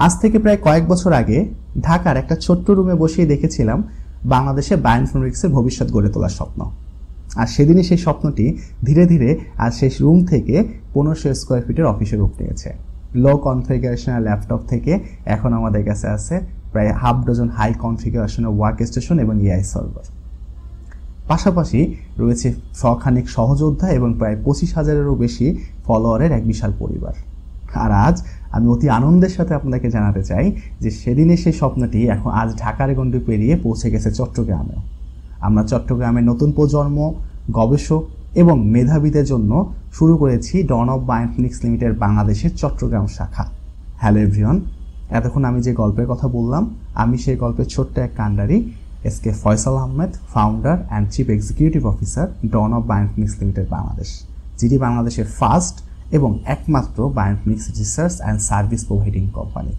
আজ থেকে প্রায় কয়েক বছর আগে ঢাকার একটা ছোট্ট রুমে বসেই দেখেছিলাম বাংলাদেশে বায়োইনফরমেটিক্সের ভবিষ্যৎ গড়ে তোলার স্বপ্ন। আর সেদিনই সেই স্বপ্নটি ধীরে ধীরে আজ সেই রুম থেকে 1500 স্কোয়ার ফিটের অফিসে রূপ নিয়েছে। লো কনফিগারেশনের ল্যাপটপ থেকে এখন আমাদের কাছে আছে প্রায় হাফ ডজন হাই কনফিগারেশনের ওয়ার্ক স্টেশন এবং এআই সার্ভার। পাশাপাশি রয়েছে শখানেক সহযোদ্ধা এবং প্রায় 25,000-এরও বেশি ফলোয়ারের এক বিশাল পরিবার। আর আজ আমি অতি আনন্দের সাথে আপনাদেরকে জানাতে চাই যে সেদিনের সেই স্বপ্নটি এখন আজ ঢাকার গণ্ডি পেরিয়ে পৌঁছে গেছে চট্টগ্রামেও। আমরা চট্টগ্রামের নতুন প্রজন্ম, গবেষক এবং মেধাবীদের জন্য শুরু করেছি ডন অফ বায়োইনফরমেটিক্স লিমিটেড বাংলাদেশের চট্টগ্রাম শাখা। হ্যালো এভরিওয়ান, এতক্ষণ আমি যে গল্পের কথা বললাম, আমি সেই গল্পের ছোট্ট এক কাণ্ডারি SK Faisal Ahmed, founder and chief executive officer Dawn of bioinformatics limited Bangladesh, যেটি বাংলাদেশের ফার্স্ট এবং একমাত্র bioinformatics research and service providing company.